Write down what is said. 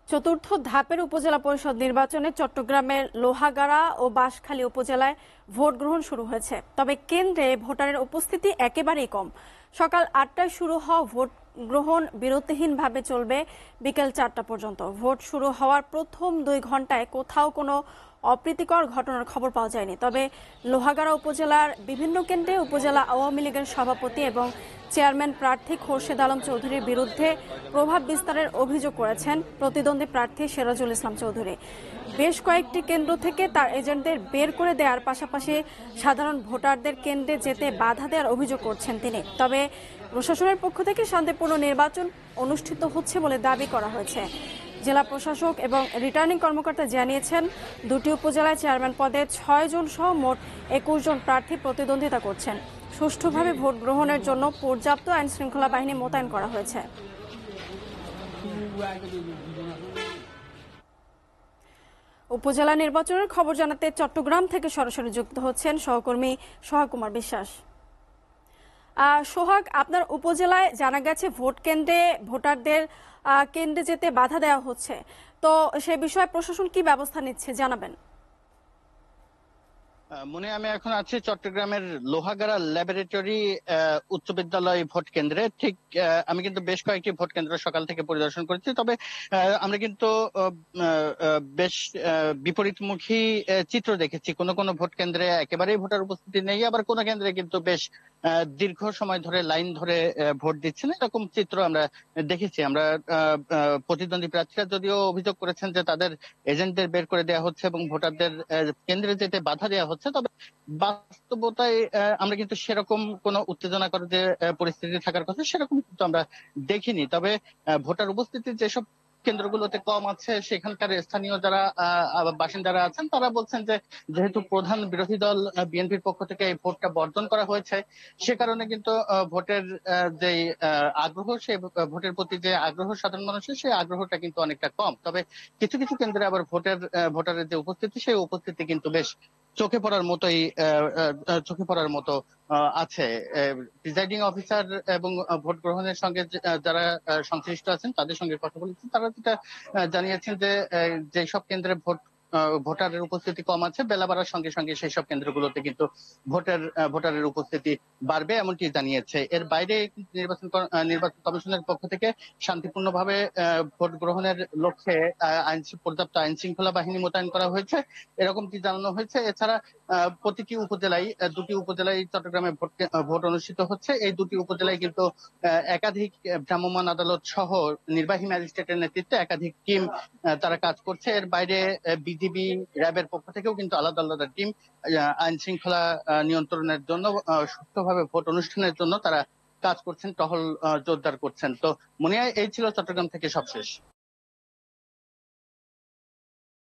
চতুর্থ ধাপের উপজেলা পরিষদ নির্বাচনে চট্টগ্রামের লোহাগাড়া ও বাঁশখালী উপজেলায় ভোট গ্রহণ শুরু হয়েছে। তবে কেন্দ্রে ভোটারের উপস্থিতি একেবারেই কম। সকাল ৮টায় শুরু হওয়া ভোট গ্রহণ বিরতিহীনভাবে চলবে বিকেল ৪টা পর্যন্ত। ভোট শুরু হওয়ার প্রথম ২ ঘন্টায় কোথাও কোনো অপ্রীতিকর ঘটনার খবর পাওয়া যায়নি। তবে লোহাগাড়া উপজেলার বিভিন্ন কেন্দ্রে উপজেলা আওয়ামী লীগের সভাপতি এবং চেয়ারম্যান প্রার্থী খোরশেদ আলম চৌধুরীর বিরুদ্ধে প্রভাব বিস্তারের অভিযোগ করেছেন প্রতিদ্বন্দ্বী প্রার্থী সিরাজুল ইসলাম চৌধুরী। বেশ কয়েকটি কেন্দ্র থেকে তার এজেন্টদের বের করে দেওয়ার পাশাপাশি সাধারণ ভোটারদের কেন্দ্রে যেতে বাধা দেওয়ার অভিযোগ করছেন তিনি। তবে প্রশাসনের পক্ষ থেকে শান্তিপূর্ণ নির্বাচন অনুষ্ঠিত হচ্ছে বলে দাবি করা হয়েছে। জেলা প্রশাসক এবং রিটার্নিং কর্মকর্তা জানিয়েছেন, দুটি উপজেলায় চেয়ারম্যান পদে ৬ জন সহ মোট ২১ জন প্রার্থী প্রতিদ্বন্দ্বিতা করছেন। সুষ্ঠুভাবে ভোট গ্রহণের জন্য পর্যাপ্ত আইন শৃঙ্খলা বাহিনী মোতায়েন করা হয়েছে। উপজেলা নির্বাচনের খবর জানাতে চট্টগ্রাম থেকে সরাসরি যুক্ত হচ্ছেন সহকর্মী সোহাগ কুমার বিশ্বাস। সোহাগ, আপনার উপজেলায় জানা গেছে ভোট কেন্দ্রে ভোটারদের কেন্দ্রে যেতে বাধা দেওয়া হচ্ছে, তো সে বিষয়ে প্রশাসন কি ব্যবস্থা নিচ্ছে জানাবেন। মনে আমি এখন আছি চট্টগ্রামের লোহাগাড়া ল্যাবরেটরি উচ্চ বিদ্যালয় ভোট কেন্দ্রে। ঠিক আমি কিন্তু বেশ কয়েকটি ভোট কেন্দ্র সকাল থেকে পরিদর্শন করেছি। তবে আমরা কিন্তু বেশ বিপরীতমুখী চিত্র দেখেছি। কোন কোন ভোট কেন্দ্রে একেবারেই ভোটার উপস্থিতি নেই, আবার কোন কেন্দ্রে কিন্তু বেশ দীর্ঘ সময় ধরে লাইন ধরে ভোট দিচ্ছেন, এরকম চিত্র আমরা দেখেছি। আমরা প্রতিদ্বন্দ্বী প্রার্থীরা যদিও অভিযোগ করেছেন যে তাদের এজেন্টদের বের করে দেওয়া হচ্ছে এবং ভোটারদের কেন্দ্রে যেতে বাধা দেওয়া হচ্ছে, তবে বাস্তবতায় আমরা কিন্তু সেরকম কোনো উত্তেজনাকর যে পরিস্থিতি থাকার কথা সেরকম কিন্তু আমরা দেখিনি। তবে ভোটার উপস্থিতি যেসব কেন্দ্রগুলোতে কম আছে সেখানকার স্থানীয় যারা বাসিন্দারা আছেন তারা বলছেন যে যেহেতু প্রধান বিরোধী দল বিএনপির পক্ষ থেকে এই ভোটটা বর্জন করা হয়েছে, সে কারণে কিন্তু ভোটের যে আগ্রহ, সেই ভোটের প্রতি যে আগ্রহ সাধারণ মানুষের, সেই আগ্রহটা কিন্তু অনেকটা কম। তবে কিছু কিছু কেন্দ্রে আবার ভোটারের যে উপস্থিতি, সেই উপস্থিতি কিন্তু বেশ চোখে পড়ার মতো আছে। প্রিজাইডিং অফিসার এবং ভোট গ্রহণের সঙ্গে যারা সংশ্লিষ্ট আছেন তাদের সঙ্গে কথা বলেছেন, তারা যেটা জানিয়েছেন যে যেসব কেন্দ্রে ভোটারের উপস্থিতি কম আছে, বেলা বাড়ার সঙ্গে সঙ্গে সেই সব কেন্দ্রগুলোতে কিন্তু ভোটারের উপস্থিতি বাড়বে এমনটি জানিয়েছে। এর বাইরে নির্বাচন কমিশনের পক্ষ থেকে শান্তিপূর্ণভাবে ভোট গ্রহণের লক্ষ্যে পর্যাপ্ত আইন শৃঙ্খলা বাহিনী মোতায়েন করা হয়েছে, এরকমটি জানানো হয়েছে। এছাড়া প্রতিটি উপজেলায়, দুটি উপজেলায় চট্টগ্রামে ভোট অনুষ্ঠিত হচ্ছে। এই দুটি উপজেলায় কিন্তু একাধিক ভ্রাম্যমাণ আদালত সহ নির্বাহী ম্যাজিস্ট্রেটের নেতৃত্বে একাধিক টিম তারা কাজ করছে। এর বাইরে বিজিবি, র্যাবের পক্ষ থেকেও কিন্তু আলাদা আলাদা টিম আইন শৃঙ্খলা নিয়ন্ত্রণের জন্য, সুষ্ঠুভাবে ভোট অনুষ্ঠানের জন্য তারা কাজ করছেন, টহল জোরদার করছেন। তো মনে হয় এই ছিল চট্টগ্রাম থেকে সবশেষ।